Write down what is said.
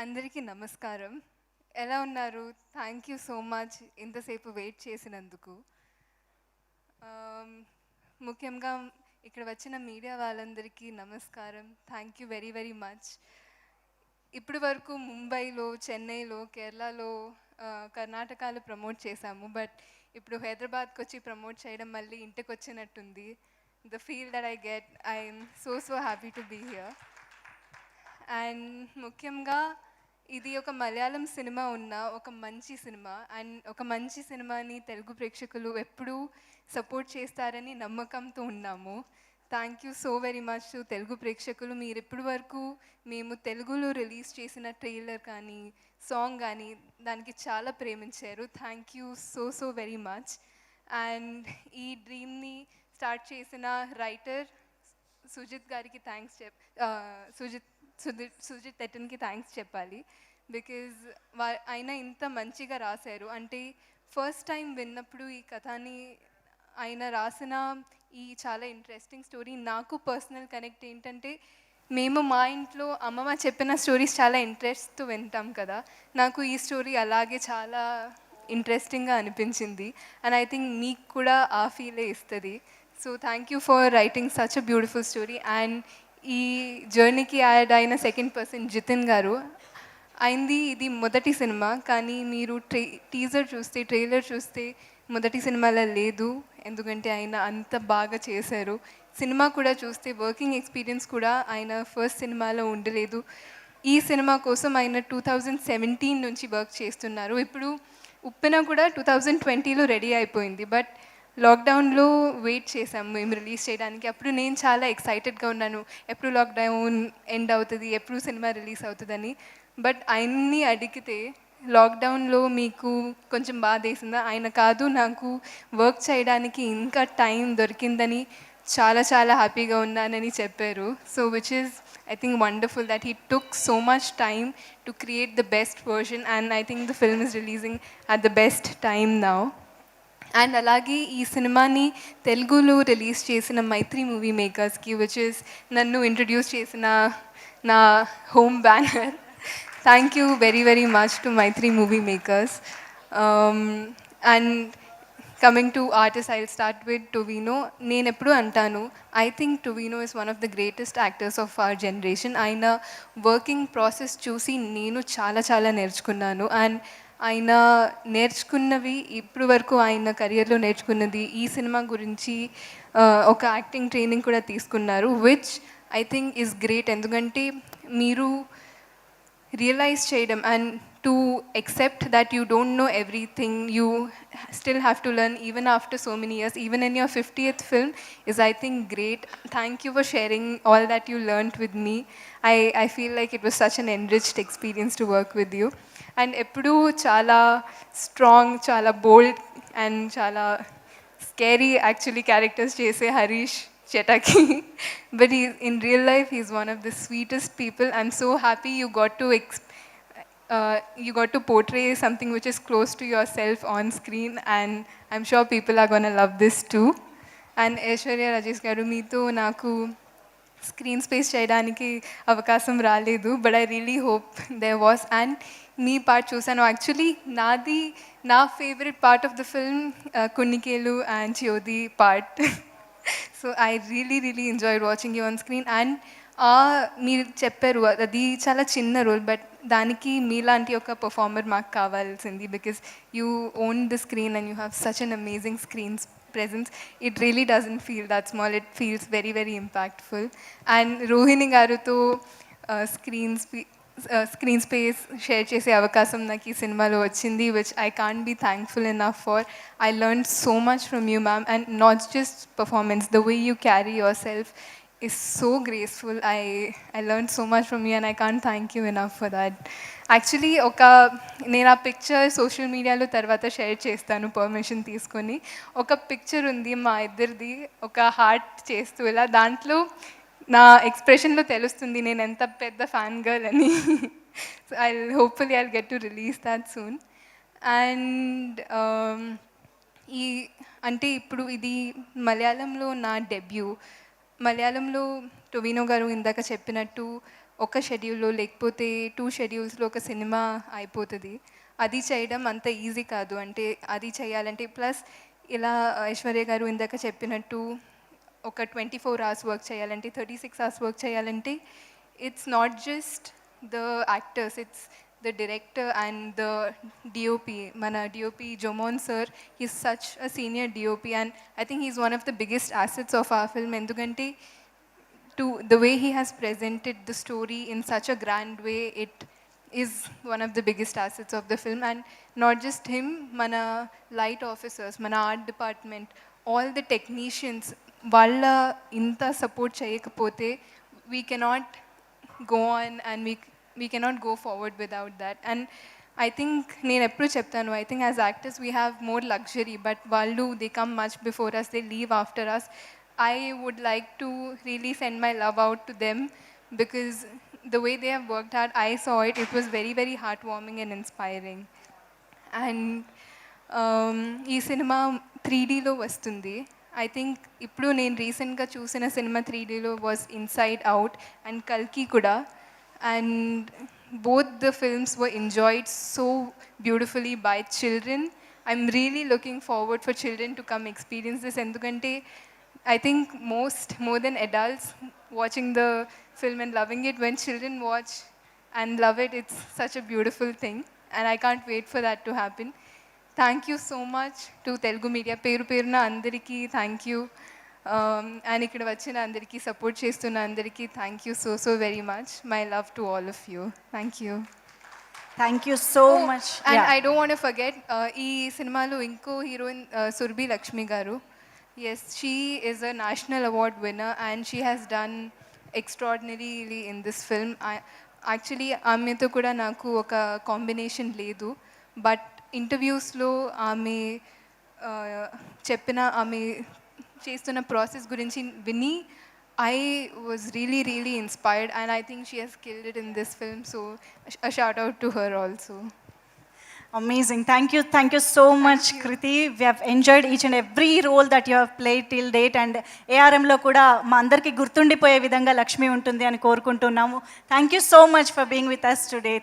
అందరికీ నమస్కారం. ఎలా ఉన్నారు? థ్యాంక్ యూ సో మచ్ ఇంతసేపు వెయిట్ చేసినందుకు. ఆమ్, ముఖ్యంగా ఇక్కడ వచ్చిన మీడియా వాళ్ళందరికీ నమస్కారం. Thank you very very much. ఇప్పటి వరకు ముంబైలో, చెన్నైలో, కేరళలో, కర్ణాటకలో ప్రమోట్ చేశాము. బట్ ఇప్పుడు హైదరాబాద్కి వచ్చి ప్రమోట్ చేయడం మళ్ళీ ఇంటికి వచ్చినట్టుంది. The feel that I get, I'm so happy to be here. And ముఖ్యంగా ఇది ఒక మలయాళం సినిమా ఉన్న ఒక మంచి సినిమా. అండ్ ఒక మంచి సినిమాని తెలుగు ప్రేక్షకులు ఎప్పుడూ సపోర్ట్ చేస్తారని నమ్మకంతో ఉన్నాము. Thank you so very much to Telugu ప్రేక్షకులు. మీరు ఇప్పటి వరకు మేము తెలుగులో రిలీజ్ చేసిన ట్రైలర్ కానీ సాంగ్ కానీ దానికి చాలా ప్రేమించారు. Thank you so very much. And ఈ డ్రీమ్ని స్టార్ట్ చేసిన రైటర్ సుజిత్ గారికి థ్యాంక్స్ సుజిత్ ఎట్టన్కి థ్యాంక్స్ చెప్పాలి. బికాజ్ ఆయన ఇంత మంచిగా రాశారు. అంటే ఫస్ట్ టైం విన్నప్పుడు ఈ కథని ఆయన రాసిన ఈ చాలా ఇంట్రెస్టింగ్ స్టోరీ నాకు పర్సనల్ కనెక్ట్ ఏంటంటే, మేము మా ఇంట్లో అమ్మమ్మ చెప్పిన స్టోరీస్ చాలా ఇంట్రెస్ట్తో వింటాం కదా. నాకు ఈ స్టోరీ అలాగే చాలా ఇంట్రెస్టింగ్గా అనిపించింది. అండ్ ఐ థింక్ మీకు కూడా ఆ ఫీలే ఇస్తుంది. So thank you for writing such a beautiful story. And ఈ జర్నీకి యాడ్ అయిన సెకండ్ పర్సన్ జితిన్ గారు. అయింది ఇది మొదటి సినిమా, కానీ మీరు టీజర్ చూస్తే, ట్రైలర్ చూస్తే మొదటి సినిమాలో లేదు. ఎందుకంటే ఆయన అంత బాగా చేశారు. సినిమా కూడా చూస్తే వర్కింగ్ ఎక్స్పీరియన్స్ కూడా ఆయన ఫస్ట్ సినిమాలో ఉండలేదు. ఈ సినిమా కోసం ఆయన 2017 నుంచి వర్క్ చేస్తున్నారు. ఇప్పుడు ఉప్పెన కూడా 2020లో రెడీ అయిపోయింది. బట్ లాక్డౌన్లో వెయిట్ చేసాము మేము రిలీజ్ చేయడానికి. అప్పుడు నేను చాలా ఎక్సైటెడ్గా ఉన్నాను, ఎప్పుడు లాక్డౌన్ ఎండ్ అవుతుంది, ఎప్పుడు సినిమా రిలీజ్ అవుతుందని. బట్ ఆయన్ని అడిగితే లాక్డౌన్లో మీకు కొంచెం బాధ వేసిందా? ఆయన కాదు, నాకు వర్క్ చేయడానికి ఇంకా టైం దొరికిందని చాలా హ్యాపీగా ఉన్నానని చెప్పారు. So which is I think wonderful that he took so much time to create the best version. And I think the film is releasing at the best time now. And అలాగే ఈ సినిమాని తెలుగులో release చేసిన Mythri movie మేకర్స్కి, which is నన్ను introduce చేసిన నా home banner. Thank you very much to Mythri movie makers. And coming to artist, I will start with Tovino. నేను ఎప్పుడు అంటాను, I think Tovino is one of the greatest actors of our generation. ఆయన working process చూసి నేను చాలా నేర్చుకున్నాను. అండ్ ఆయన నేర్చుకున్నవి ఇప్పుడు వరకు ఆయన కెరియర్లో నేర్చుకున్నది ఈ సినిమా గురించి ఒక యాక్టింగ్ ట్రైనింగ్ కూడా తీసుకున్నారు, which I think is great. ఎందుకంటే మీరు రియలైజ్ చేయడం and to accept that you don't know everything, you still have to learn even after so many years, even in your 50th film, is I think great. Thank you for sharing all that you learned with me. I feel like it was such an enriched experience to work with you. And ఎప్పుడూ చాలా strong, చాలా బోల్డ్ and చాలా scary actually characters చేసే Harish Chetaki. But in real life, he's one of the sweetest people. I'm so happy you got to portray something which is close to yourself on screen, and I'm sure people are going to love this too. And Aishwarya Rajesh garu, meeto naku screen space చేయడానికి అవకాశం రాలేదు. But I really hope there was. And మీ part చూసాను. Actually నా favourite part of the film కున్నికేలు and Jyothi part. So I really enjoyed watching you on screen. And మీరు చెప్పారు అది చాలా చిన్న రోల్, బట్ దానికి మీలాంటి ఒక పర్ఫార్మర్ మాకు కావాల్సింది. Because you own the screen and you have such an amazing screen presence. It really doesn't feel that small, it feels very impactful. And Rohini garu to screen space share chese avakasam naki cinema lo vachindi, which I can't be thankful enough for. I learned so much from you, ma'am, and not just performance, the way you carry yourself is so graceful. I learned so much from you, and I can't thank you enough for that. Actually నేను ఆ picture social మీడియాలో తర్వాత share చేస్తాను permission తీసుకొని. ఒక picture ఉంది మా ఇద్దరిది, ఒక హార్ట్ చేస్తూ ఇలా. దాంట్లో నా ఎక్స్ప్రెషన్లో తెలుస్తుంది నేను ఎంత పెద్ద ఫ్యాన్ గర్ల్ అని. So hopefully I get to release that soon. And ఈ అంటే ఇప్పుడు ఇది మలయాళంలో నా డెబ్యూ. మలయాళంలో టొవినో గారు ఇందాక చెప్పినట్టు ఒక షెడ్యూల్లో లేకపోతే 2 షెడ్యూల్స్లో ఒక సినిమా అయిపోతుంది. అది చేయడం అంత ఈజీ కాదు. అంటే అది చేయాలంటే ప్లస్ ఇలా ఐశ్వర్య గారు ఇందాక చెప్పినట్టు ఒక 24 అవర్స్ వర్క్ చేయాలంటే 36 అవర్స్ వర్క్ చేయాలంటే it's not just the actors, it's the director and the DOP. మన DOP Jomon sir, he's such a senior DOP and I think he's one of the biggest assets of our film. ఎందుకంటే to the way he has presented the story in such a grand way, it is one of the biggest assets of the film. And not just him, mana light officers, mana art department, all the technicians, valla inta support cheyakapothe we cannot go on and we cannot go forward without that. And I think నేను ఎప్పుడు చెప్తాను, I think as actors we have more luxury, but వాళ్ళు they come much before us, they leave after us. I would like to really send my love out to them because the way they have worked hard, I saw it, it was very, very heartwarming and inspiring. And ఈ సినిమా 3Dలో వస్తుంది. I think ఇప్పుడు నేను రీసెంట్గా చూసిన సినిమా 3Dలో వాజ్ ఇన్సైడ్ అవుట్ అండ్ కల్కి కూడా. And both the films were enjoyed so beautifully by children. I'm really looking forward for children to come experience this. Endukante I think more than adults watching the film and loving it, when children watch and love it, it's such a beautiful thing. And I can't wait for that to happen. Thank you so much to Telugu Media. Peru Peruna Andariki, thank you. And ikkada vachina andariki, support chestunna andariki, thank you so very much. My love to all of you. Thank you. Thank you so much. And I don't want to forget, ee cinemalo inko heroine Surbhi Lakshmi garu. Yes, she is a national award winner and she has done extraordinarily in this film. Actually ఆమెతో కూడా నాకు ఒక combination లేదు, but ఇంటర్వ్యూస్లో ఆమె చెప్పిన ఆమె చేస్తున్న process గురించి విని I was really inspired and I think she has killed it in this film. So a shout out to her also. Amazing. Thank you so much, Kriti. We have enjoyed each and every role that you have played till date, and ARM లో కూడా మా అందరికీ గుర్తుండిపోయే విధంగా లక్ష్మి ఉంటుంది అని కోరుకుంటున్నాము. Thank you so much for being with us today.